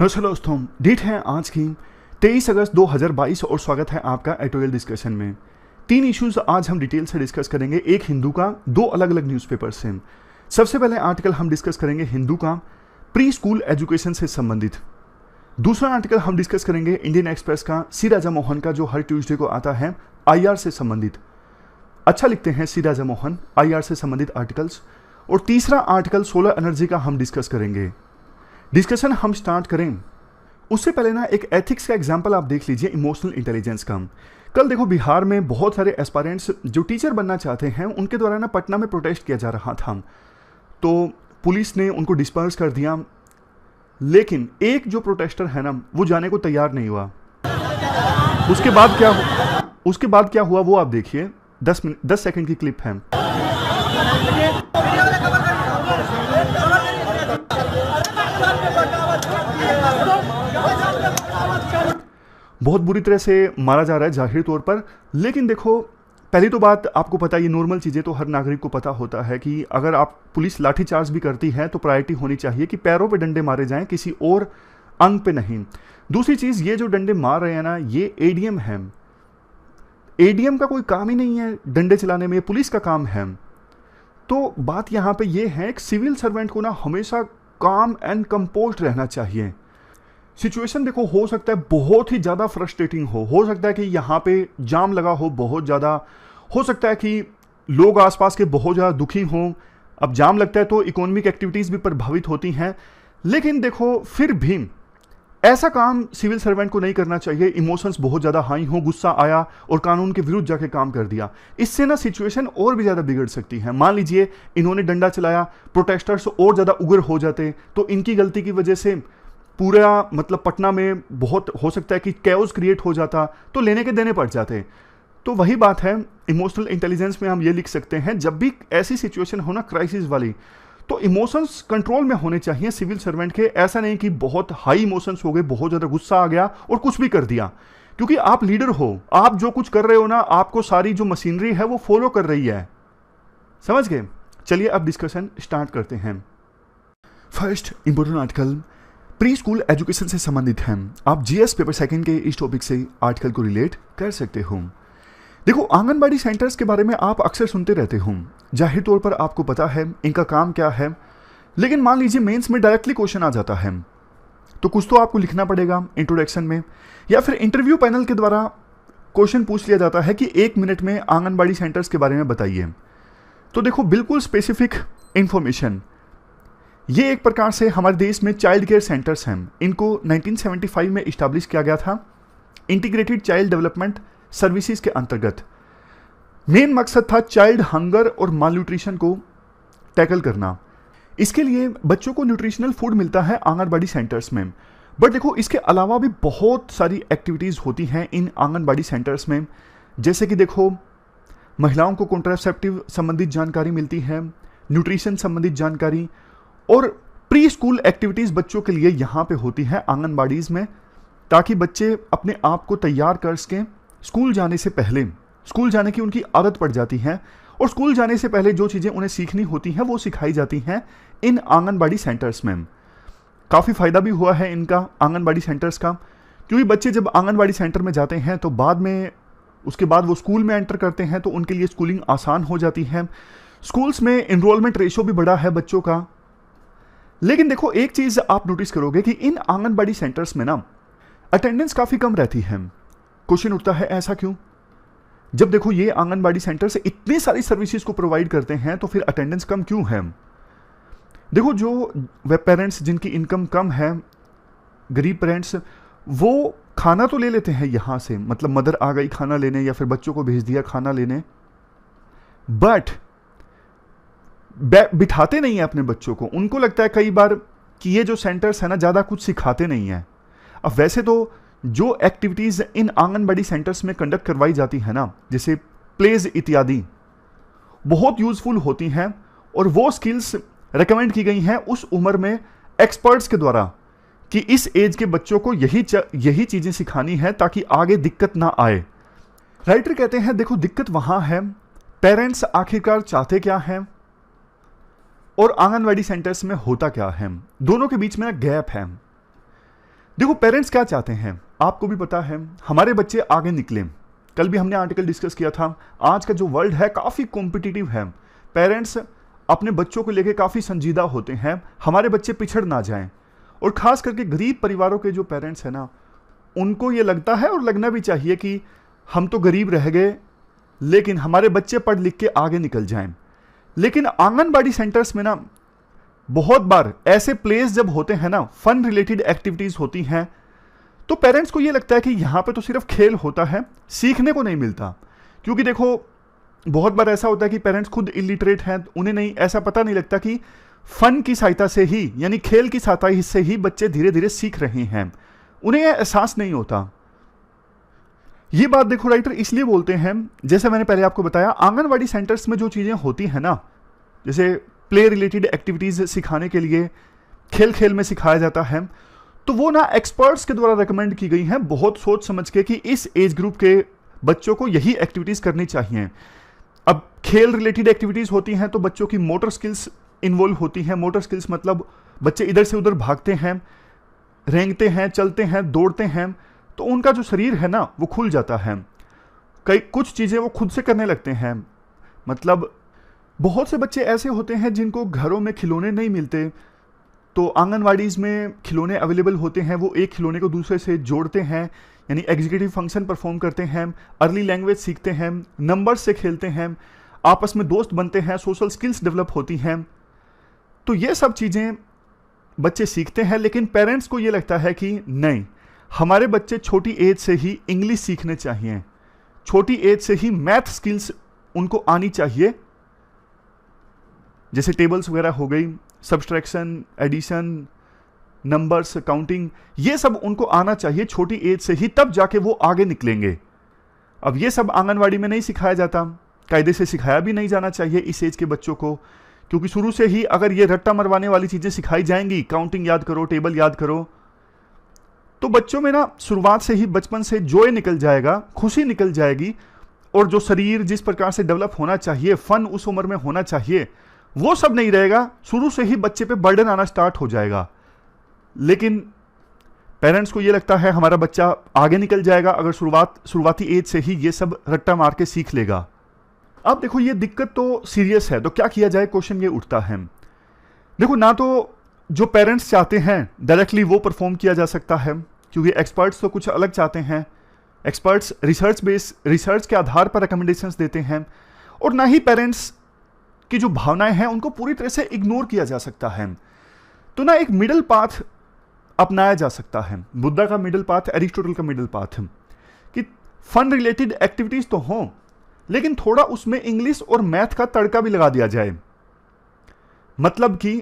नमस्कार दोस्तों, डेट है आज की 23 अगस्त 2022 और स्वागत है आपका एडिटोरियल डिस्कशन में। 3 इश्यूज आज हम डिटेल से डिस्कस करेंगे, एक हिंदू का, 2 अलग अलग न्यूज़पेपर से। सबसे पहले आर्टिकल हम डिस्कस करेंगे हिंदू का, प्री स्कूल एजुकेशन से संबंधित। दूसरा आर्टिकल हम डिस्कस करेंगे इंडियन एक्सप्रेस का, सी राजा मोहन का, जो हर ट्यूसडे को आता है, IR से संबंधित। अच्छा लिखते हैं सी राजा मोहन, IR से संबंधित आर्टिकल्स। और तीसरा आर्टिकल सोलर एनर्जी का हम डिस्कस करेंगे। डिस्कशन हम स्टार्ट करें उससे पहले ना एक एथिक्स का एग्जांपल आप देख लीजिए, इमोशनल इंटेलिजेंस का। कल देखो बिहार में बहुत सारे एस्पायरेंट्स जो टीचर बनना चाहते हैं उनके द्वारा ना पटना में प्रोटेस्ट किया जा रहा था, तो पुलिस ने उनको डिस्पर्स कर दिया। लेकिन एक जो प्रोटेस्टर है ना वो जाने को तैयार नहीं हुआ। उसके बाद क्या हुआ वो आप देखिए, 10 सेकंड की क्लिप है। बहुत बुरी तरह से मारा जा रहा है जाहिर तौर पर। लेकिन देखो, पहली तो बात आपको पता है, ये नॉर्मल चीज़ें तो हर नागरिक को पता होता है कि अगर आप पुलिस लाठीचार्ज भी करती है तो प्रायोरिटी होनी चाहिए कि पैरों पे डंडे मारे जाएं, किसी और अंग पे नहीं। दूसरी चीज़, ये जो डंडे मार रहे हैं ना, ये ADM है। ADM का कोई काम ही नहीं है डंडे चलाने में, पुलिस का काम है। तो बात यहाँ पे ये है, एक सिविल सर्वेंट को ना हमेशा काम एंड कंपोज्ड रहना चाहिए। सिचुएशन देखो, हो सकता है बहुत ही ज़्यादा फ्रस्ट्रेटिंग हो सकता है कि यहाँ पे जाम लगा हो बहुत ज़्यादा, हो सकता है कि लोग आसपास के बहुत ज़्यादा दुखी हों। अब जाम लगता है तो इकोनॉमिक एक्टिविटीज़ भी प्रभावित होती हैं। लेकिन देखो, फिर भी ऐसा काम सिविल सर्वेंट को नहीं करना चाहिए। इमोशंस बहुत ज़्यादा हाई हो, गुस्सा आया और कानून के विरुद्ध जाके काम कर दिया, इससे ना सिचुएशन और भी ज़्यादा बिगड़ सकती है। मान लीजिए इन्होंने डंडा चलाया, प्रोटेस्टर्स और ज़्यादा उग्र हो जाते तो इनकी गलती की वजह से पूरा मतलब पटना में बहुत हो सकता है कि कैओस क्रिएट हो जाता, तो लेने के देने पड़ जाते। तो वही बात है, इमोशनल इंटेलिजेंस में हम ये लिख सकते हैं, जब भी ऐसी सिचुएशन हो ना क्राइसिस वाली, तो इमोशंस कंट्रोल में होने चाहिए सिविल सर्वेंट के। ऐसा नहीं कि बहुत हाई इमोशंस हो गए, बहुत ज़्यादा गुस्सा आ गया और कुछ भी कर दिया। क्योंकि आप लीडर हो, आप जो कुछ कर रहे हो ना, आपको सारी जो मशीनरी है वो फॉलो कर रही है। समझ गए? चलिए अब डिस्कशन स्टार्ट करते हैं। First important article pre school education से संबंधित है। आप GS पेपर सेकंड के इस टॉपिक से आर्टिकल को रिलेट कर सकते हो। देखो, आंगनबाड़ी सेंटर्स के बारे में आप अक्सर सुनते रहते हो, जाहिर तौर पर आपको पता है इनका काम क्या है। लेकिन मान लीजिए मेंस में डायरेक्टली क्वेश्चन आ जाता है, तो कुछ तो आपको लिखना पड़ेगा इंट्रोडक्शन में, या फिर इंटरव्यू पैनल के द्वारा क्वेश्चन पूछ लिया जाता है कि 1 मिनट में आंगनबाड़ी सेंटर्स के बारे में बताइए। तो देखो, बिल्कुल स्पेसिफिक इंफॉर्मेशन। ये एक प्रकार से हमारे देश में चाइल्ड केयर सेंटर्स हैं। इनको 1975 में इस्टेब्लिश किया गया था, इंटीग्रेटेड चाइल्ड डेवलपमेंट सर्विसेज के अंतर्गत। मेन मकसद था चाइल्ड हंगर और माल न्यूट्रिशन को टैकल करना। इसके लिए बच्चों को न्यूट्रिशनल फूड मिलता है आंगनबाड़ी सेंटर्स में। बट देखो, इसके अलावा भी बहुत सारी एक्टिविटीज़ होती हैं इन आंगनबाड़ी सेंटर्स में। जैसे कि देखो, महिलाओं को कॉन्ट्रासेप्टिव संबंधित जानकारी मिलती है, न्यूट्रिशन संबंधित जानकारी, और प्री स्कूल एक्टिविटीज़ बच्चों के लिए यहाँ पे होती है आंगनबाड़ीज़ में, ताकि बच्चे अपने आप को तैयार कर सकें स्कूल जाने से पहले। स्कूल जाने की उनकी आदत पड़ जाती है और स्कूल जाने से पहले जो चीज़ें उन्हें सीखनी होती हैं वो सिखाई जाती हैं इन आंगनबाड़ी सेंटर्स में। काफ़ी फ़ायदा भी हुआ है इनका, आंगनबाड़ी सेंटर्स का, क्योंकि बच्चे जब आंगनबाड़ी सेंटर में जाते हैं तो उसके बाद वो स्कूल में एंटर करते हैं तो उनके लिए स्कूलिंग आसान हो जाती है। स्कूल्स में इनरोलमेंट रेशो भी बढ़ा है बच्चों का। लेकिन देखो, एक चीज आप नोटिस करोगे कि इन आंगनबाड़ी सेंटर्स में ना अटेंडेंस काफी कम रहती है। क्वेश्चन उठता है, ऐसा क्यों? जब देखो ये आंगनबाड़ी सेंटर से इतनी सारी सर्विसेज को प्रोवाइड करते हैं तो फिर अटेंडेंस कम क्यों है? देखो, जो वे पेरेंट्स जिनकी इनकम कम है, गरीब पेरेंट्स, वो खाना तो ले लेते हैं यहाँ से, मतलब मदर आ गई खाना लेने या फिर बच्चों को भेज दिया खाना लेने, बट बिठाते नहीं है अपने बच्चों को। उनको लगता है कई बार कि ये जो सेंटर्स है ना ज़्यादा कुछ सिखाते नहीं है। अब वैसे तो जो एक्टिविटीज़ इन आंगनबाड़ी सेंटर्स में कंडक्ट करवाई जाती है ना, जैसे प्लेज इत्यादि, बहुत यूजफुल होती हैं और वो स्किल्स रिकमेंड की गई हैं उस उम्र में एक्सपर्ट्स के द्वारा कि इस एज के बच्चों को यही चीज़ें सिखानी है ताकि आगे दिक्कत ना आए। राइटर कहते हैं, देखो दिक्कत वहाँ है, पेरेंट्स आखिरकार चाहते क्या हैं और आंगनवाड़ी सेंटर्स में होता क्या है, दोनों के बीच में ना गैप है। देखो पेरेंट्स क्या चाहते हैं, आपको भी पता है, हमारे बच्चे आगे निकलें। कल भी हमने आर्टिकल डिस्कस किया था, आज का जो वर्ल्ड है काफ़ी कॉम्पिटिटिव है। पेरेंट्स अपने बच्चों को लेकर काफ़ी संजीदा होते हैं, हमारे बच्चे पिछड़ ना जाएं। और ख़ास करके गरीब परिवारों के जो पेरेंट्स हैं ना, उनको ये लगता है और लगना भी चाहिए कि हम तो गरीब रह गए, लेकिन हमारे बच्चे पढ़ लिख के आगे निकल जाएं। लेकिन आंगनबाड़ी सेंटर्स में ना बहुत बार ऐसे प्लेस जब होते हैं ना, फन रिलेटेड एक्टिविटीज़ होती हैं, तो पेरेंट्स को ये लगता है कि यहाँ पे तो सिर्फ खेल होता है, सीखने को नहीं मिलता। क्योंकि देखो बहुत बार ऐसा होता है कि पेरेंट्स खुद इलिटरेट हैं, उन्हें नहीं ऐसा पता नहीं लगता कि फन की सहायता से ही, यानी खेल की सहायता से ही बच्चे धीरे धीरे सीख रहे हैं, उन्हें यह एहसास नहीं होता। ये बात देखो राइटर इसलिए बोलते हैं, जैसे मैंने पहले आपको बताया, आंगनवाड़ी सेंटर्स में जो चीज़ें होती हैं ना, जैसे प्ले रिलेटेड एक्टिविटीज़ सिखाने के लिए खेल खेल में सिखाया जाता है, तो वो ना एक्सपर्ट्स के द्वारा रिकमेंड की गई हैं, बहुत सोच समझ के कि इस एज ग्रुप के बच्चों को यही एक्टिविटीज़ करनी चाहिए। अब खेल रिलेटेड एक्टिविटीज़ होती हैं तो बच्चों की मोटर स्किल्स इन्वॉल्व होती हैं। मोटर स्किल्स मतलब बच्चे इधर से उधर भागते हैं, रेंगते हैं, चलते हैं, दौड़ते हैं, तो उनका जो शरीर है ना वो खुल जाता है। कुछ चीज़ें वो खुद से करने लगते हैं। मतलब बहुत से बच्चे ऐसे होते हैं जिनको घरों में खिलौने नहीं मिलते, तो आंगनवाड़ीज़ में खिलौने अवेलेबल होते हैं, वो एक खिलौने को दूसरे से जोड़ते हैं, यानी एग्जीक्यूटिव फंक्शन परफॉर्म करते हैं, अर्ली लैंग्वेज सीखते हैं, नंबर्स से खेलते हैं, आपस में दोस्त बनते हैं, सोशल स्किल्स डेवलप होती हैं। तो ये सब चीज़ें बच्चे सीखते हैं, लेकिन पेरेंट्स को ये लगता है कि नहीं, हमारे बच्चे छोटी एज से ही इंग्लिश सीखने चाहिए, छोटी एज से ही मैथ स्किल्स उनको आनी चाहिए, जैसे टेबल्स वगैरह हो गई, सब्सट्रैक्शन, एडिशन, नंबर्स, काउंटिंग, ये सब उनको आना चाहिए छोटी एज से ही, तब जाके वो आगे निकलेंगे। अब ये सब आंगनवाड़ी में नहीं सिखाया जाता, कायदे से सिखाया भी नहीं जाना चाहिए इस एज के बच्चों को, क्योंकि शुरू से ही अगर ये रट्टा मरवाने वाली चीज़ें सिखाई जाएंगी, काउंटिंग याद करो, टेबल याद करो, तो बच्चों में ना शुरुआत से ही, बचपन से जॉय निकल जाएगा, खुशी निकल जाएगी, और जो शरीर जिस प्रकार से डेवलप होना चाहिए, फन उस उम्र में होना चाहिए, वो सब नहीं रहेगा। शुरू से ही बच्चे पे बर्डन आना स्टार्ट हो जाएगा। लेकिन पेरेंट्स को ये लगता है हमारा बच्चा आगे निकल जाएगा अगर शुरुआती एज से ही ये सब रट्टा मार के सीख लेगा। अब देखो ये दिक्कत तो सीरियस है, तो क्या किया जाए, क्वेश्चन ये उठता है। देखो ना तो जो पेरेंट्स चाहते हैं डायरेक्टली वो परफॉर्म किया जा सकता है, क्योंकि एक्सपर्ट्स तो कुछ अलग चाहते हैं। एक्सपर्ट्स रिसर्च के आधार पर रिकमेंडेशंस देते हैं, और ना ही पेरेंट्स की जो भावनाएं हैं उनको पूरी तरह से इग्नोर किया जा सकता है। तो ना एक मिडल पाथ अपनाया जा सकता है। बुद्धा का मिडल पाथ, एरिस्टोटल का मिडल पाथ है कि फन रिलेटेड एक्टिविटीज तो हों, लेकिन थोड़ा उसमें इंग्लिश और मैथ का तड़का भी लगा दिया जाए। मतलब कि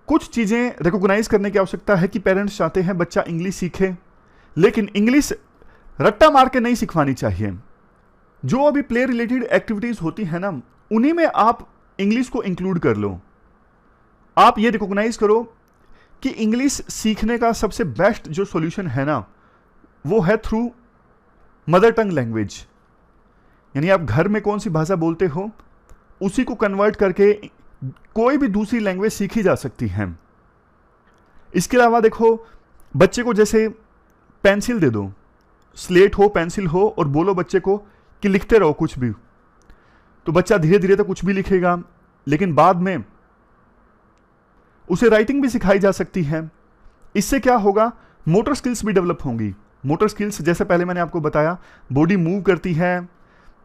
कुछ चीजें रिकॉग्नाइज करने की आवश्यकता है कि पेरेंट्स चाहते हैं बच्चा इंग्लिश सीखे, लेकिन इंग्लिश रट्टा मार के नहीं सिखवानी चाहिए। जो अभी प्ले रिलेटेड एक्टिविटीज होती है ना, उन्हीं में आप इंग्लिश को इंक्लूड कर लो। आप ये रिकॉग्नाइज करो कि इंग्लिश सीखने का सबसे बेस्ट जो सॉल्यूशन है ना, वो है थ्रू मदर टंग लैंग्वेज। यानी आप घर में कौन सी भाषा बोलते हो, उसी को कन्वर्ट करके कोई भी दूसरी लैंग्वेज सीखी जा सकती है। इसके अलावा देखो, बच्चे को जैसे पेंसिल दे दो, स्लेट हो, पेंसिल हो, और बोलो बच्चे को कि लिखते रहो कुछ भी, तो बच्चा धीरे धीरे तो कुछ भी लिखेगा, लेकिन बाद में उसे राइटिंग भी सिखाई जा सकती है। इससे क्या होगा, मोटर स्किल्स भी डेवलप होंगी। मोटर स्किल्स जैसे पहले मैंने आपको बताया, बॉडी मूव करती है,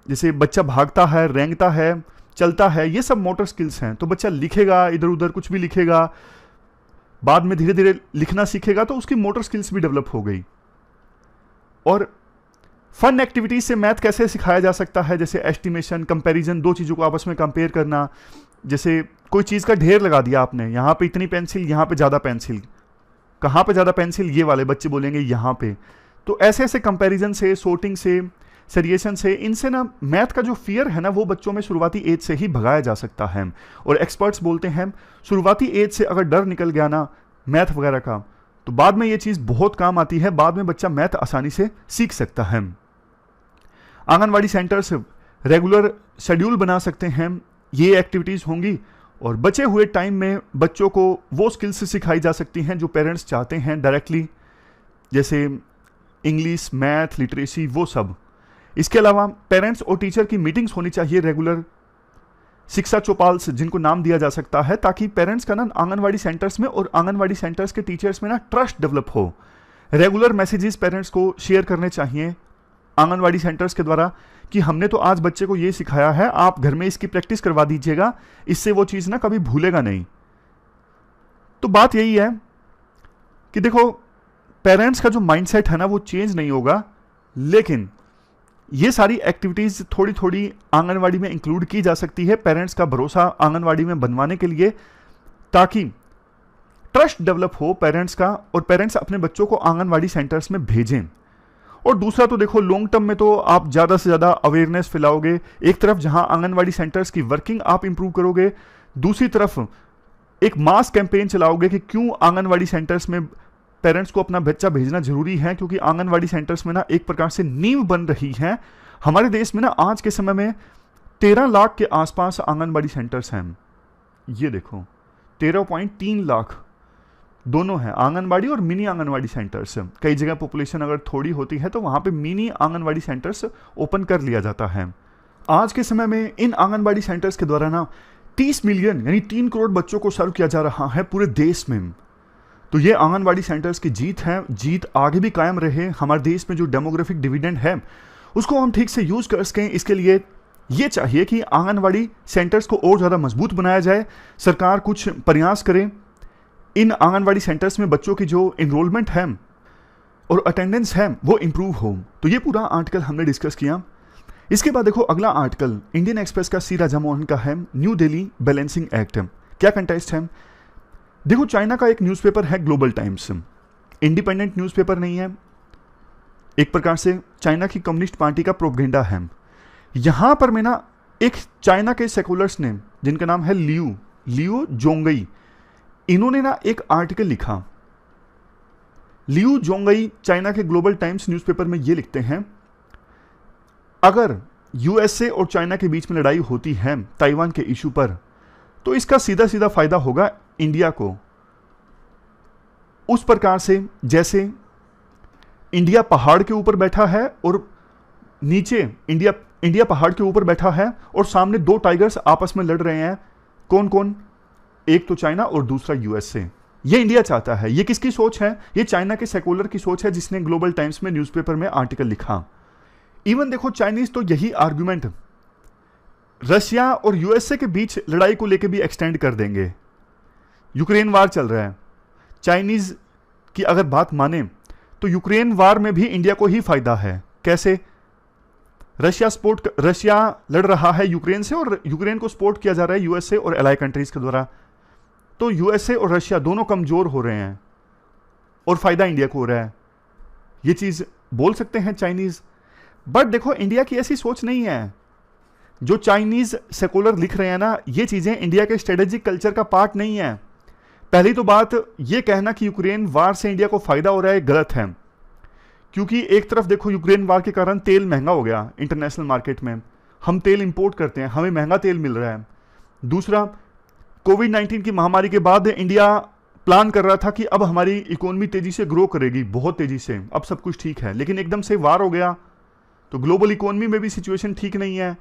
जैसे बच्चा भागता है, रेंगता है, चलता है, ये सब मोटर स्किल्स हैं। तो बच्चा लिखेगा, इधर उधर कुछ भी लिखेगा, बाद में धीरे धीरे लिखना सीखेगा, तो उसकी मोटर स्किल्स भी डेवलप हो गई। और फन एक्टिविटीज से मैथ कैसे सिखाया जा सकता है, जैसे एस्टिमेशन, कंपैरिजन, दो चीज़ों को आपस में कंपेयर करना। जैसे कोई चीज़ का ढेर लगा दिया आपने, यहाँ पे इतनी पेंसिल, यहाँ पे ज़्यादा पेंसिल, कहाँ पे ज़्यादा पेंसिल, ये वाले बच्चे बोलेंगे यहाँ पे। तो ऐसे ऐसे कंपैरिजन से, सोर्टिंग से, सरिएशन से, इनसे ना मैथ का जो फियर है ना, वो बच्चों में शुरुआती एज से ही भगाया जा सकता है। और एक्सपर्ट्स बोलते हैं शुरुआती एज से अगर डर निकल गया ना मैथ वगैरह का, तो बाद में ये चीज़ बहुत काम आती है, बाद में बच्चा मैथ आसानी से सीख सकता है। आंगनवाड़ी सेंटर्स रेगुलर शेड्यूल बना सकते हैं, ये एक्टिविटीज़ होंगी, और बचे हुए टाइम में बच्चों को वो स्किल्स सिखाई जा सकती हैं जो पेरेंट्स चाहते हैं डायरेक्टली। जैसे इंग्लिश, मैथ, लिटरेसी, वो सब। इसके अलावा पेरेंट्स और टीचर की मीटिंग्स होनी चाहिए रेगुलर, शिक्षा चौपाल्स जिनको नाम दिया जा सकता है, ताकि पेरेंट्स का ना आंगनवाड़ी सेंटर्स में और आंगनवाड़ी सेंटर्स के टीचर्स में ना ट्रस्ट डेवलप हो। रेगुलर मैसेजेस पेरेंट्स को शेयर करने चाहिए आंगनवाड़ी सेंटर्स के द्वारा कि हमने तो आज बच्चे को ये सिखाया है, आप घर में इसकी प्रैक्टिस करवा दीजिएगा, इससे वो चीज़ ना कभी भूलेगा नहीं। तो बात यही है कि देखो, पेरेंट्स का जो माइंडसेट है ना वो चेंज नहीं होगा, लेकिन ये सारी एक्टिविटीज़ थोड़ी थोड़ी आंगनवाड़ी में इंक्लूड की जा सकती है पेरेंट्स का भरोसा आंगनवाड़ी में बनवाने के लिए, ताकि ट्रस्ट डेवलप हो पेरेंट्स का और पेरेंट्स अपने बच्चों को आंगनवाड़ी सेंटर्स में भेजें। और दूसरा तो देखो, लॉन्ग टर्म में तो आप ज़्यादा से ज़्यादा अवेयरनेस फैलाओगे। एक तरफ जहां आंगनवाड़ी सेंटर्स की वर्किंग आप इंप्रूव करोगे, दूसरी तरफ एक मास कैंपेन चलाओगे कि क्यों आंगनवाड़ी सेंटर्स में पेरेंट्स को अपना बच्चा भेजना जरूरी है, क्योंकि आंगनवाड़ी सेंटर्स में ना एक प्रकार से नींव बन रही है। हमारे देश में ना आज के समय में 13 लाख के आसपास आंगनवाड़ी सेंटर्स हैं। ये देखो 13.3 लाख दोनों हैं, आंगनवाड़ी और मिनी आंगनवाड़ी सेंटर्स। कई जगह पॉपुलेशन अगर थोड़ी होती है तो वहां पे मिनी आंगनवाड़ी सेंटर्स ओपन कर लिया जाता है। आज के समय में इन आंगनवाड़ी सेंटर्स के द्वारा ना 30 मिलियन यानी 3 करोड़ बच्चों को सर्व किया जा रहा है पूरे देश में। तो ये आंगनवाड़ी सेंटर्स की जीत है, जीत आगे भी कायम रहे। हमारे देश में जो डेमोग्राफिक डिविडेंड है उसको हम ठीक से यूज कर सकें, इसके लिए ये चाहिए कि आंगनवाड़ी सेंटर्स को और ज़्यादा मजबूत बनाया जाए। सरकार कुछ प्रयास करे, इन आंगनवाड़ी सेंटर्स में बच्चों की जो एनरोलमेंट है और अटेंडेंस है वो इंप्रूव हो। तो ये पूरा आर्टिकल हमने डिस्कस किया। इसके बाद देखो अगला आर्टिकल इंडियन एक्सप्रेस का सी राजा मोहन का है, न्यू दिल्ली बैलेंसिंग एक्ट। क्या कंटेस्ट है? देखो, चाइना का एक न्यूज़पेपर है ग्लोबल टाइम्स, इंडिपेंडेंट न्यूज़पेपर नहीं है, एक प्रकार से चाइना की कम्युनिस्ट पार्टी का प्रोपगेंडा है। यहां पर मैं ना एक चाइना के सेकुलर्स ने, जिनका नाम है लियो जोंगई, इन्होंने ना एक आर्टिकल लिखा। लियो जोंगई चाइना के ग्लोबल टाइम्स न्यूज़पेपर में ये लिखते हैं, अगर यूएसए और चाइना के बीच में लड़ाई होती है ताइवान के इशू पर, तो इसका सीधा सीधा फायदा होगा इंडिया को। उस प्रकार से जैसे इंडिया पहाड़ के ऊपर बैठा है और नीचे इंडिया पहाड़ के ऊपर बैठा है और सामने 2 टाइगर्स आपस में लड़ रहे हैं। कौन कौन? एक तो चाइना और दूसरा यूएसए। ये इंडिया चाहता है। ये किसकी सोच है? ये चाइना के सेकुलर की सोच है, जिसने ग्लोबल टाइम्स में न्यूज़पेपर में आर्टिकल लिखा। इवन देखो, चाइनीज तो यही आर्गुमेंट रशिया और यूएसए के बीच लड़ाई को लेकर भी एक्सटेंड कर देंगे। यूक्रेन वार चल रहा है, चाइनीज की अगर बात माने तो यूक्रेन वार में भी इंडिया को ही फायदा है। कैसे? रशिया लड़ रहा है यूक्रेन से और यूक्रेन को सपोर्ट किया जा रहा है यूएसए और एलाई कंट्रीज के द्वारा। तो यूएसए और रशिया दोनों कमजोर हो रहे हैं और फायदा इंडिया को हो रहा है। ये चीज बोल सकते हैं चाइनीज। बट देखो, इंडिया की ऐसी सोच नहीं है। जो चाइनीज सेकुलर लिख रहे हैं ना, ये चीजें इंडिया के स्ट्रेटेजिक कल्चर का पार्ट नहीं है। पहली तो बात, ये कहना कि यूक्रेन वार से इंडिया को फायदा हो रहा है, गलत है। क्योंकि एक तरफ देखो, यूक्रेन वार के कारण तेल महंगा हो गया इंटरनेशनल मार्केट में, हम तेल इंपोर्ट करते हैं, हमें महंगा तेल मिल रहा है। दूसरा, कोविड-19 की महामारी के बाद इंडिया प्लान कर रहा था कि अब हमारी इकोनॉमी तेजी से ग्रो करेगी, बहुत तेजी से, अब सब कुछ ठीक है। लेकिन एकदम से वार हो गया, तो ग्लोबल इकोनॉमी में भी सिचुएशन ठीक नहीं है,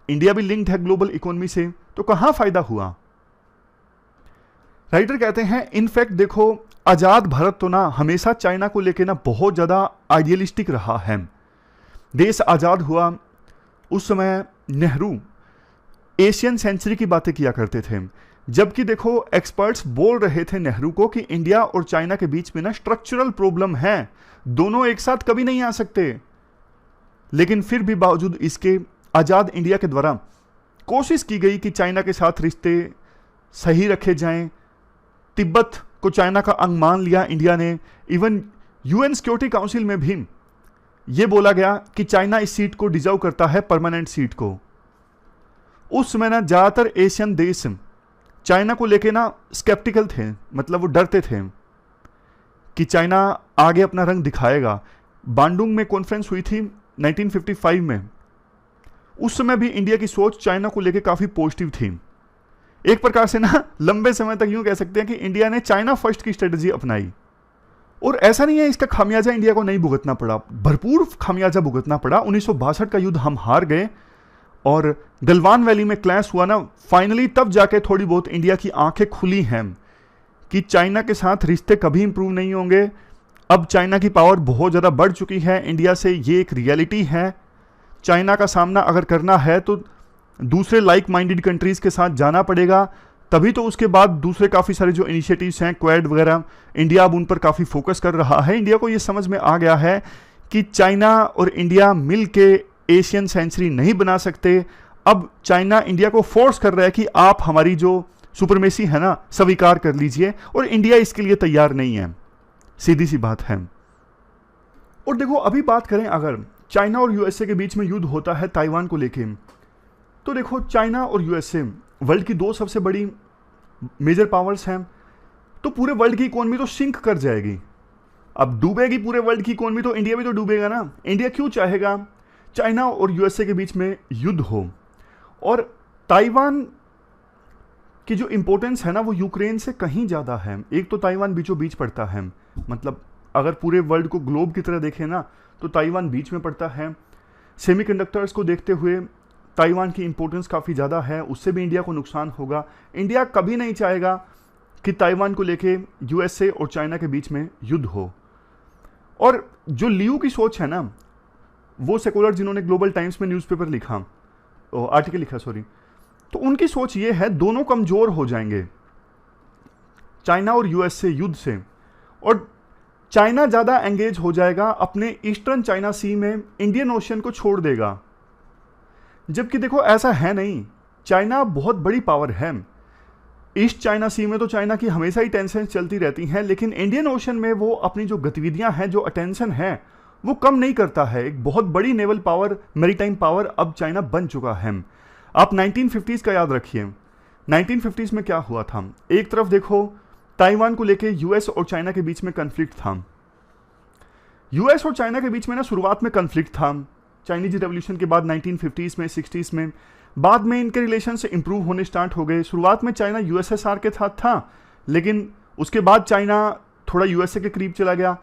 इंडिया भी लिंक्ड है ग्लोबल इकोनॉमी से, तो कहां फायदा हुआ? राइटर कहते हैं, इनफैक्ट देखो, आजाद भारत तो ना हमेशा चाइना को लेके ना बहुत ज्यादा आइडियलिस्टिक रहा है। देश आजाद हुआ उस समय नेहरू एशियन सेंचुरी की बातें किया करते थे, जबकि देखो एक्सपर्ट्स बोल रहे थे नेहरू को कि इंडिया और चाइना के बीच में ना स्ट्रक्चरल प्रॉब्लम है, दोनों एक साथ कभी नहीं आ सकते। लेकिन फिर भी बावजूद इसके आजाद इंडिया के द्वारा कोशिश की गई कि चाइना के साथ रिश्ते सही रखे जाएं। तिब्बत को चाइना का अंग मान लिया इंडिया ने। इवन यूएन सिक्योरिटी काउंसिल में भी यह बोला गया कि चाइना इस सीट को डिजर्व करता है, परमानेंट सीट को। उस समय ना ज्यादातर एशियन देश चाइना को लेके ना स्केप्टिकल थे, मतलब वो डरते थे कि चाइना आगे अपना रंग दिखाएगा। बांडुंग में कॉन्फ्रेंस हुई थी 1955 में, उस समय भी इंडिया की सोच चाइना को लेके काफी पॉजिटिव थी। एक प्रकार से ना लंबे समय तक यूं कह सकते हैं कि इंडिया ने चाइना फर्स्ट की स्ट्रेटजी अपनाई। और ऐसा नहीं है इसका खामियाजा इंडिया को नहीं भुगतना पड़ा, भरपूर खामियाजा भुगतना पड़ा। 1962 का युद्ध हम हार गए और गलवान वैली में क्लैश हुआ ना, फाइनली तब जाके थोड़ी बहुत इंडिया की आंखें खुली हैं कि चाइना के साथ रिश्ते कभी इंप्रूव नहीं होंगे। अब चाइना की पावर बहुत ज़्यादा बढ़ चुकी है इंडिया से, ये एक रियलिटी है। चाइना का सामना अगर करना है तो दूसरे लाइक माइंडेड कंट्रीज़ के साथ जाना पड़ेगा, तभी तो उसके बाद दूसरे काफ़ी सारे जो इनिशिएटिव्स हैं क्वाड वगैरह, इंडिया अब उन पर काफ़ी फोकस कर रहा है। इंडिया को ये समझ में आ गया है कि चाइना और इंडिया मिल के एशियन सेंचुरी नहीं बना सकते। अब चाइना इंडिया को फोर्स कर रहा है कि आप हमारी जो सुपरमेसी है ना स्वीकार कर लीजिए, और इंडिया इसके लिए तैयार नहीं है, सीधी सी बात है। और देखो अभी बात करें, अगर चाइना और यूएसए के बीच में युद्ध होता है ताइवान को लेके, तो देखो चाइना और यूएसए वर्ल्ड की दो सबसे बड़ी मेजर पावर्स हैं, तो पूरे वर्ल्ड की इकोनॉमी तो सिंक कर जाएगी। अब डूबेगी पूरे वर्ल्ड की इकोनॉमी तो इंडिया भी तो डूबेगा ना। इंडिया क्यों चाहेगा चाइना और यूएसए के बीच में युद्ध हो? और ताइवान की जो इंपॉर्टेंस है ना वो यूक्रेन से कहीं ज़्यादा है। एक तो ताइवान बीचों बीच पड़ता है, मतलब अगर पूरे वर्ल्ड को ग्लोब की तरह देखें ना तो ताइवान बीच में पड़ता है। सेमीकंडक्टर्स को देखते हुए ताइवान की इंपॉर्टेंस काफ़ी ज़्यादा है, उससे भी इंडिया को नुकसान होगा। इंडिया कभी नहीं चाहेगा कि ताइवान को लेके यूएसए और चाइना के बीच में युद्ध हो। और जो लियू की सोच है ना, वो सेकुलर जिन्होंने ग्लोबल टाइम्स में न्यूज़पेपर लिखा, आर्टिकल लिखा सॉरी, तो उनकी सोच ये है दोनों कमज़ोर हो जाएंगे चाइना और यूएसए युद्ध से, और चाइना ज़्यादा एंगेज हो जाएगा अपने ईस्टर्न चाइना सी में, इंडियन ओशन को छोड़ देगा। जबकि देखो ऐसा है नहीं, चाइना बहुत बड़ी पावर है। ईस्ट चाइना सी में तो चाइना की हमेशा ही टेंशन चलती रहती हैं, लेकिन इंडियन ओशन में वो अपनी जो गतिविधियां हैं, जो अटेंशन है, वो कम नहीं करता है। एक बहुत बड़ी नेवल पावर, मैरीटाइम पावर अब चाइना बन चुका है। आप 1950s का याद रखिए, 1950s में क्या हुआ था। एक तरफ देखो ताइवान को लेके यूएस और चाइना के बीच में कन्फ्लिक्ट था। यूएस और चाइना के बीच में ना शुरुआत में कन्फ्लिक्ट था चाइनीज रेवोल्यूशन के बाद 1950s में 60s में, बाद में इनके रिलेशन से इंप्रूव होने स्टार्ट हो गए। शुरुआत में चाइना यूएसएसआर के साथ था, लेकिन उसके बाद चाइना थोड़ा यूएसए के करीब चला गया,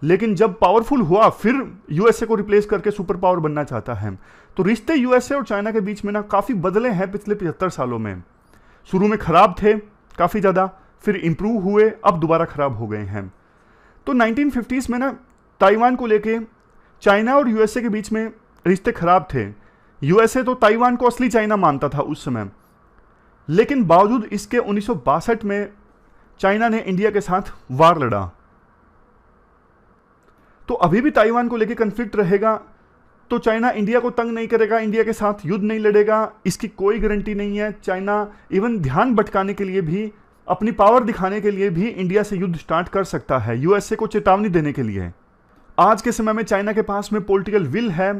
लेकिन जब पावरफुल हुआ फिर यूएसए को रिप्लेस करके सुपर पावर बनना चाहता है। तो रिश्ते यूएसए और चाइना के बीच में ना काफ़ी बदले हैं पिछले 75 सालों में। शुरू में ख़राब थे काफ़ी ज़्यादा, फिर इंप्रूव हुए, अब दोबारा ख़राब हो गए हैं। तो 1950s में ना ताइवान को लेके चाइना और यूएसए के बीच में रिश्ते खराब थे। यूएसए तो ताइवान को असली चाइना मानता था उस समय, लेकिन बावजूद इसके 1962 में चाइना ने इंडिया के साथ वार लड़ा। तो अभी भी ताइवान को लेकर कन्फ्लिक्ट रहेगा, तो चाइना इंडिया को तंग नहीं करेगा, इंडिया के साथ युद्ध नहीं लड़ेगा, इसकी कोई गारंटी नहीं है। चाइना इवन ध्यान भटकाने के लिए भी, अपनी पावर दिखाने के लिए भी इंडिया से युद्ध स्टार्ट कर सकता है, यूएसए को चेतावनी देने के लिए। आज के समय में चाइना के पास में पॉलिटिकल विल है,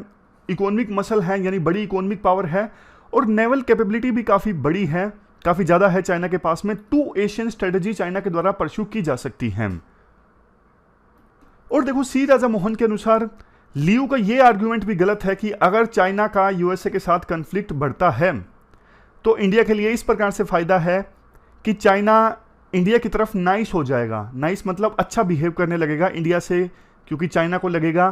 इकोनॉमिक मसल है, यानी बड़ी इकोनॉमिक पावर है, और नेवल कैपेबिलिटी भी काफ़ी बड़ी है, काफ़ी ज़्यादा है चाइना के पास में। 2 एशियन स्ट्रेटजी चाइना के द्वारा परस्यू की जा सकती है। और देखो सी राजा मोहन के अनुसार लियू का ये आर्ग्यूमेंट भी गलत है कि अगर चाइना का यूएसए के साथ कन्फ्लिक्ट बढ़ता है तो इंडिया के लिए इस प्रकार से फ़ायदा है कि चाइना इंडिया की तरफ नाइस हो जाएगा। नाइस मतलब अच्छा बिहेव करने लगेगा इंडिया से, क्योंकि चाइना को लगेगा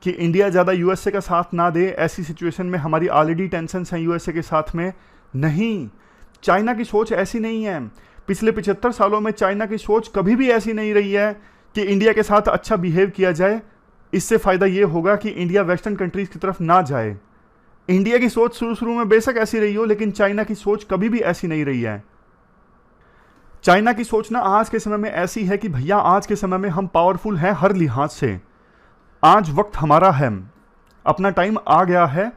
कि इंडिया ज़्यादा यूएसए का साथ ना दे, ऐसी सिचुएशन में हमारी ऑलरेडी टेंशन्स हैं यूएसए के साथ में। नहीं, चाइना की सोच ऐसी नहीं है। पिछले 75 सालों में चाइना की सोच कभी भी ऐसी नहीं रही है कि इंडिया के साथ अच्छा बिहेव किया जाए, इससे फ़ायदा ये होगा कि इंडिया वेस्टर्न कंट्रीज़ की तरफ ना जाए। इंडिया की सोच शुरू में बेशक ऐसी रही हो, लेकिन चाइना की सोच कभी भी ऐसी नहीं रही है। चाइना की सोच ना आज के समय में ऐसी है कि भैया आज के समय में हम पावरफुल हैं हर लिहाज से, आज वक्त हमारा है, अपना टाइम आ गया है,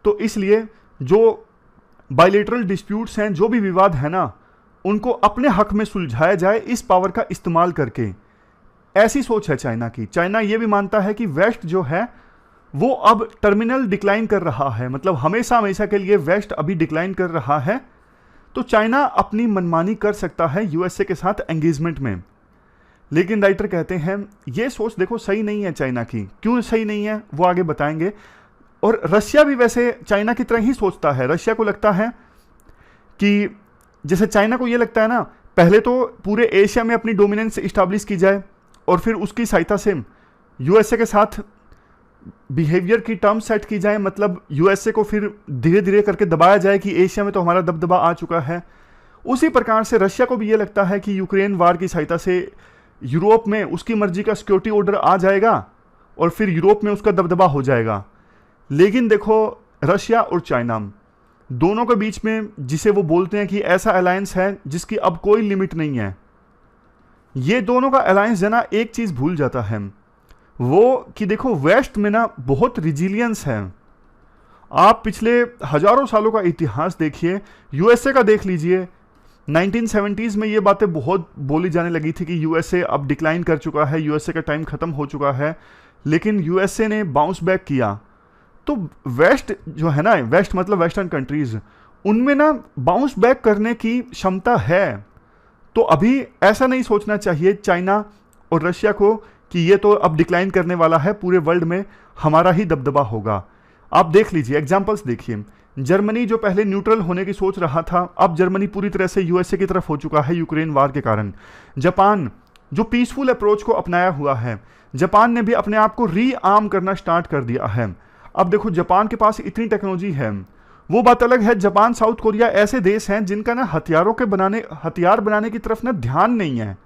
तो इसलिए जो बायलेटरल डिस्प्यूट्स हैं, जो भी विवाद है ना, उनको अपने हक में सुलझाया जाए इस पावर का इस्तेमाल करके। ऐसी सोच है चाइना की। चाइना ये भी मानता है कि वेस्ट जो है वो अब टर्मिनल डिक्लाइन कर रहा है, मतलब हमेशा हमेशा के लिए वेस्ट अभी डिक्लाइन कर रहा है, तो चाइना अपनी मनमानी कर सकता है यूएसए के साथ एंगेजमेंट में। लेकिन राइटर कहते हैं ये सोच देखो सही नहीं है चाइना की। क्यों सही नहीं है वो आगे बताएंगे। और रशिया भी वैसे चाइना की तरह ही सोचता है। रशिया को लगता है कि जैसे चाइना को ये लगता है ना, पहले तो पूरे एशिया में अपनी डोमिनेंस इस्टेब्लिश की जाए, और फिर उसकी सहायता से यूएसए के साथ बिहेवियर की टर्म सेट की जाए, मतलब यूएसए को फिर धीरे धीरे करके दबाया जाए कि एशिया में तो हमारा दबदबा आ चुका है। उसी प्रकार से रशिया को भी ये लगता है कि यूक्रेन वार की सहायता से यूरोप में उसकी मर्जी का सिक्योरिटी ऑर्डर आ जाएगा और फिर यूरोप में उसका दबदबा हो जाएगा। लेकिन देखो, रशिया और चाइना दोनों के बीच में जिसे वो बोलते हैं कि ऐसा अलायंस है जिसकी अब कोई लिमिट नहीं है, ये दोनों का अलायंस जना एक चीज भूल जाता है, वो कि देखो वेस्ट में ना बहुत रिजिलियंस है। आप पिछले हजारों सालों का इतिहास देखिए, यूएसए का देख लीजिए। 1970s में ये बातें बहुत बोली जाने लगी थी कि यूएसए अब डिक्लाइन कर चुका है, यूएसए का टाइम खत्म हो चुका है, लेकिन यूएसए ने बाउंस बैक किया। तो वेस्ट जो है ना, वेस्ट मतलब वेस्टर्न कंट्रीज, उनमें ना बाउंस बैक करने की क्षमता है। तो अभी ऐसा नहीं सोचना चाहिए चाइना और रशिया को कि ये तो अब डिक्लाइन करने वाला है, पूरे वर्ल्ड में हमारा ही दबदबा होगा। आप देख लीजिए, एग्जांपल्स देखिए। जर्मनी जो पहले न्यूट्रल होने की सोच रहा था, अब जर्मनी पूरी तरह से यूएसए की तरफ हो चुका है यूक्रेन वार के कारण। जापान जो पीसफुल अप्रोच को अपनाया हुआ है, जापान ने भी अपने आप को री आर्म करना स्टार्ट कर दिया है। अब देखो, जापान के पास इतनी टेक्नोलॉजी है। वो बात अलग है, जापान साउथ कोरिया ऐसे देश हैं जिनका ना हथियार बनाने की तरफ ना ध्यान नहीं है।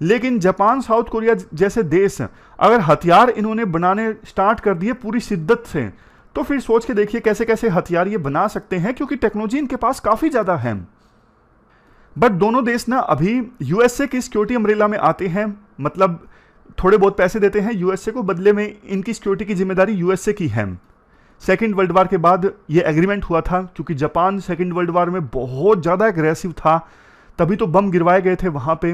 लेकिन जापान साउथ कोरिया जैसे देश अगर हथियार इन्होंने बनाने स्टार्ट कर दिए पूरी शिद्दत से, तो फिर सोच के देखिए कैसे कैसे हथियार ये बना सकते हैं, क्योंकि टेक्नोलॉजी इनके पास काफी ज्यादा है। बट दोनों देश ना अभी यूएसए की सिक्योरिटी अम्ब्रेला में आते हैं, मतलब थोड़े बहुत पैसे देते हैं यूएसए को, बदले में इनकी सिक्योरिटी की जिम्मेदारी यूएसए की है। सेकेंड वर्ल्ड वार के बाद ये एग्रीमेंट हुआ था, क्योंकि जापान सेकेंड वर्ल्ड वार में बहुत ज़्यादा एग्रेसिव था, तभी तो बम गिरवाए गए थे वहाँ पे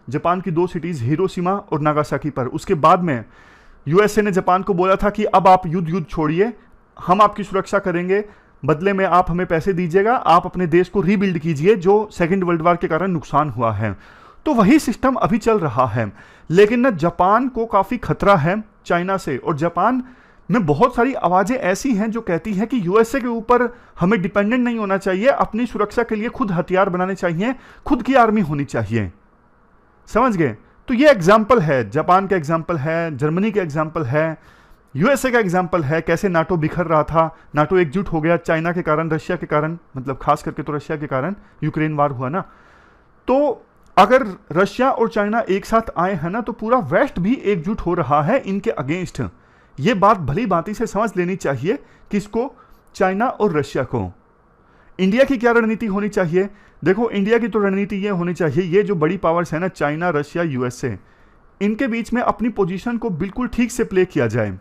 जापान की 2 सिटीज़ हिरोशिमा और नागासाकी पर। उसके बाद में यूएसए ने जापान को बोला था कि अब आप युद्ध छोड़िए, हम आपकी सुरक्षा करेंगे, बदले में आप हमें पैसे दीजिएगा, आप अपने देश को रीबिल्ड कीजिए जो सेकेंड वर्ल्ड वार के कारण नुकसान हुआ है। तो वही सिस्टम अभी चल रहा है। लेकिन ना जापान को काफ़ी खतरा है चाइना से, और जापान में बहुत सारी आवाज़ें ऐसी हैं जो कहती हैं कि यूएसए के ऊपर हमें डिपेंडेंट नहीं होना चाहिए, अपनी सुरक्षा के लिए खुद हथियार बनाने चाहिए, खुद की आर्मी होनी चाहिए। समझ गए? तो ये एग्जाम्पल है, जापान का एग्जाम्पल है, जर्मनी का एग्जाम्पल है, यूएसए का एग्जाम्पल है, कैसे नाटो बिखर रहा था, नाटो एकजुट हो गया चाइना के कारण, रशिया के कारण, मतलब खास करके तो रशिया के कारण यूक्रेन वार हुआ ना। तो अगर रशिया और चाइना एक साथ आए हैं ना, तो पूरा वेस्ट भी एकजुट हो रहा है इनके अगेंस्ट। ये बात भली भांति से समझ लेनी चाहिए, किसको? चाइना और रशिया को। इंडिया की क्या रणनीति होनी चाहिए? देखो, इंडिया की तो रणनीति ये होनी चाहिए, ये जो बड़ी पावर्स है ना, चाइना, रशिया, यूएसए, इनके बीच में अपनी पोजीशन को बिल्कुल ठीक से प्ले किया जाए।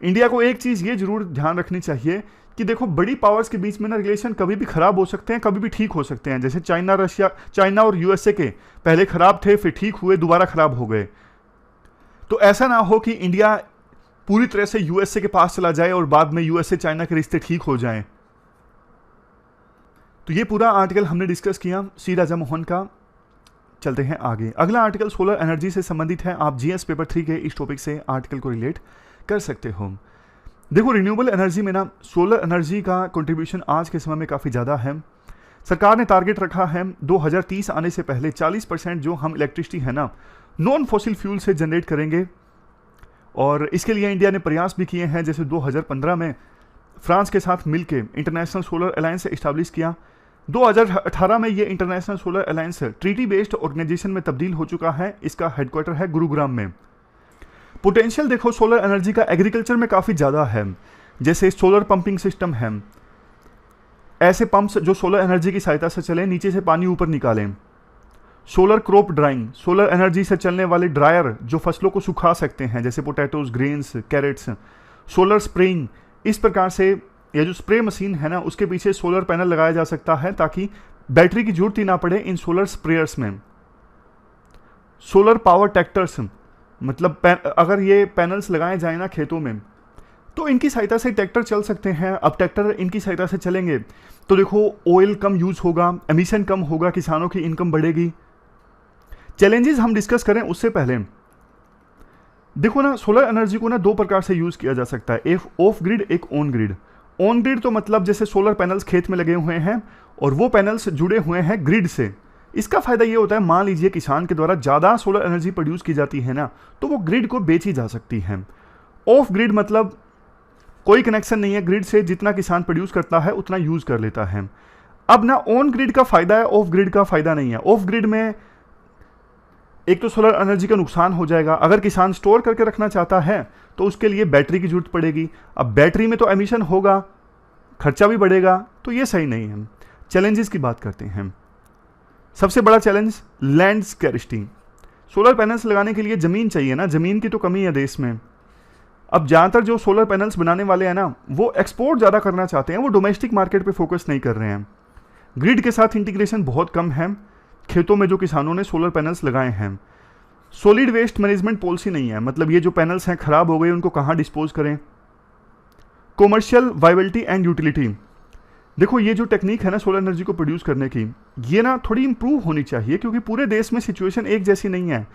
इंडिया को एक चीज ये जरूर ध्यान रखनी चाहिए कि देखो, बड़ी पावर्स के बीच में ना रिलेशन कभी भी खराब हो सकते हैं, कभी भी ठीक हो सकते हैं। जैसे चाइना और यूएसए के पहले खराब थे, फिर ठीक हुए, दोबारा खराब हो गए। तो ऐसा ना हो कि इंडिया पूरी तरह से यूएसए के पास चला जाए और बाद में यूएसए चाइना के रिश्ते ठीक हो जाएं। तो ये पूरा आर्टिकल हमने डिस्कस किया सी राजा मोहन का। चलते हैं आगे। अगला आर्टिकल सोलर एनर्जी से संबंधित है। आप जीएस पेपर 3 के इस टॉपिक से आर्टिकल को रिलेट कर सकते हो। देखो, रिन्यूएबल एनर्जी में ना सोलर एनर्जी का कंट्रीब्यूशन आज के समय में काफ़ी ज़्यादा है। सरकार ने टारगेट रखा है 2030 आने से पहले 40% जो हम इलेक्ट्रिसिटी है ना नॉन फॉसिल फ्यूल से जनरेट करेंगे, और इसके लिए इंडिया ने प्रयास भी किए हैं। जैसे 2015 में फ्रांस के साथ मिलकर इंटरनेशनल सोलर अलायंस इस्टेब्लिश किया। 2018 में ये international solar alliance treaty based organisation में तब्दील हो चुका है। इसका हेडक्वार्टर है गुरुग्राम में। पोटेंशियल देखो सोलर एनर्जी का एग्रीकल्चर में काफ़ी ज़्यादा है। जैसे सोलर पंपिंग सिस्टम है, ऐसे पंप्स जो सोलर एनर्जी की सहायता से चलें, नीचे से पानी ऊपर निकालें। Solar crop drawing, solar energy से चलने वाले ड्रायर जो फसलों को सुखा सकते हैं, जैसे potatoes, grains, carrots. Solar spraying, इस प्रकार से ये जो स्प्रे मशीन है ना, उसके पीछे सोलर पैनल लगाया जा सकता है ताकि बैटरी की जरूरत ही ना पड़े इन सोलर स्प्रेयर्स में। सोलर पावर ट्रैक्टर्स, मतलब अगर ये पैनल्स लगाए जाए ना खेतों में, तो इनकी सहायता से ट्रैक्टर चल सकते हैं। अब ट्रैक्टर इनकी सहायता से चलेंगे तो देखो ऑयल कम यूज होगा, एमिशन कम होगा, किसानों की इनकम बढ़ेगी। चैलेंजेस हम डिस्कस करें उससे पहले देखो ना, सोलर एनर्जी को ना 2 प्रकार से यूज किया जा सकता है, एक ऑफ ग्रिड, एक ऑन ग्रिड। ऑन ग्रिड तो मतलब जैसे सोलर पैनल्स खेत में लगे हुए हैं और वो पैनल्स जुड़े हुए हैं ग्रिड से, इसका फ़ायदा ये होता है, मान लीजिए किसान के द्वारा ज़्यादा सोलर एनर्जी प्रोड्यूस की जाती है ना, तो वो ग्रिड को बेची जा सकती है। ऑफ ग्रिड मतलब कोई कनेक्शन नहीं है ग्रिड से, जितना किसान प्रोड्यूस करता है उतना यूज़ कर लेता है। अब ना ऑन ग्रिड का फ़ायदा है, ऑफ ग्रिड का फ़ायदा नहीं है। ऑफ ग्रिड में एक तो सोलर एनर्जी का नुकसान हो जाएगा, अगर किसान स्टोर करके रखना चाहता है तो उसके लिए बैटरी की जरूरत पड़ेगी। अब बैटरी में तो एमिशन होगा, खर्चा भी बढ़ेगा, तो ये सही नहीं है। चैलेंजेस की बात करते हैं। सबसे बड़ा challenge land scarcity. Solar panels लगाने के लिए ज़मीन चाहिए ना, ज़मीन की तो कमी है देश में। अब ज़्यादातर जो सोलर पैनल्स बनाने वाले हैं ना, वो एक्सपोर्ट ज़्यादा करना चाहते हैं, वो डोमेस्टिक मार्केट पे फोकस नहीं कर रहे हैं। ग्रिड के साथ इंटीग्रेशन बहुत कम है खेतों में जो किसानों ने सोलर पैनल्स लगाए हैं। सॉलिड वेस्ट मैनेजमेंट पॉलिसी नहीं है, मतलब ये जो पैनल्स हैं ख़राब हो गए, उनको कहाँ डिस्पोज करें। Commercial viability and utility. देखो ये जो टेक्निक है ना सोलर एनर्जी को प्रोड्यूस करने की, ये ना थोड़ी इंप्रूव होनी चाहिए, क्योंकि पूरे देश में सिचुएशन एक जैसी नहीं है।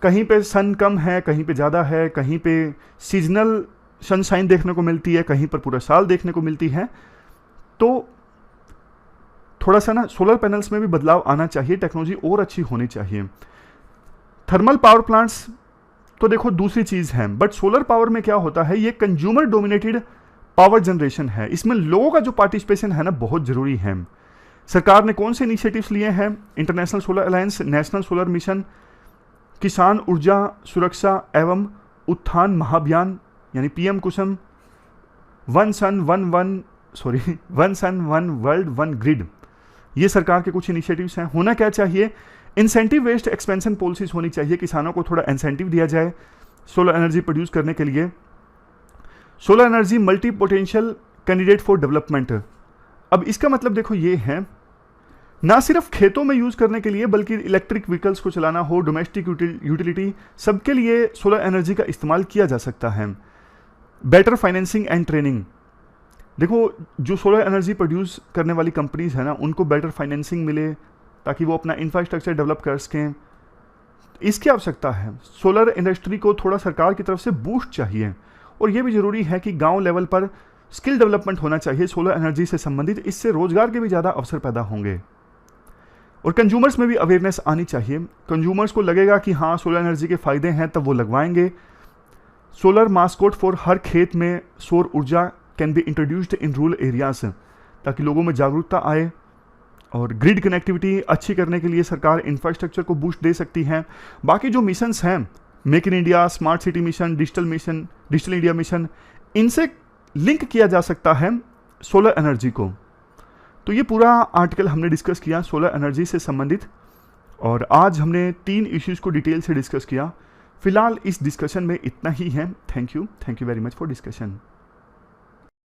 कहीं पे सन कम है, कहीं पे ज़्यादा है, कहीं पे सीजनल सनशाइन देखने को मिलती है, कहीं पर पूरा साल देखने को मिलती है। तो थोड़ा सा ना सोलर पैनल्स में भी बदलाव आना चाहिए, टेक्नोलॉजी और अच्छी होनी चाहिए। थर्मल पावर प्लांट्स तो देखो दूसरी चीज़ है, बट सोलर पावर में क्या होता है, ये कंज्यूमर डोमिनेटेड पावर जनरेशन है, इसमें लोगों का जो पार्टिसिपेशन है ना बहुत ज़रूरी है। सरकार ने कौन से इनिशिएटिव्स लिए हैं? International solar alliance, national solar mission, किसान ऊर्जा सुरक्षा एवं उत्थान महाअभियान यानी पीएम कुसुम, one sun one world one grid, ये सरकार के कुछ इनिशिएटिव्स हैं। होना क्या चाहिए? इंसेंटिव बेस्ड एक्सपेंशन पॉलिसीज होनी चाहिए, किसानों को थोड़ा इंसेंटिव दिया जाए सोलर एनर्जी प्रोड्यूस करने के लिए। Solar energy multi potential candidate for development. अब इसका मतलब देखो ये है, ना सिर्फ खेतों में यूज़ करने के लिए, बल्कि इलेक्ट्रिक व्हीकल्स को चलाना हो, डोमेस्टिक यूटिलिटी, सबके लिए सोलर एनर्जी का इस्तेमाल किया जा सकता है। Better financing and training. देखो जो सोलर एनर्जी प्रोड्यूस करने वाली कंपनीज है ना, उनको बेटर फाइनेंसिंग मिले ताकि वो अपना इंफ्रास्ट्रक्चर डेवलप कर सकें, इसकी आवश्यकता है। सोलर इंडस्ट्री को थोड़ा सरकार की तरफ से बूस्ट चाहिए, और ये भी ज़रूरी है कि गांव लेवल पर स्किल डेवलपमेंट होना चाहिए सोलर एनर्जी से संबंधित, इससे रोजगार के भी ज़्यादा अवसर पैदा होंगे। और कंज्यूमर्स में भी अवेयरनेस आनी चाहिए, कंज्यूमर्स को लगेगा कि हाँ सोलर एनर्जी के फ़ायदे हैं, तब वो लगवाएंगे। सोलर मास्कोट फॉर हर खेत में सौर ऊर्जा can be introduced in rural areas, ताकि लोगों में जागरूकता आए। और ग्रिड कनेक्टिविटी अच्छी करने के लिए सरकार इंफ्रास्ट्रक्चर को बूस्ट दे सकती है। बाकी जो मिशंस हैं, make in India, smart city mission, digital India mission, इनसे लिंक किया जा सकता है सोलर एनर्जी को। तो ये पूरा आर्टिकल हमने डिस्कस किया सोलर एनर्जी से संबंधित, और आज हमने 3 इश्यूज़ को डिटेल से डिस्कस किया। फिलहाल इस डिस्कशन में इतना ही है। Thank you very much for discussion.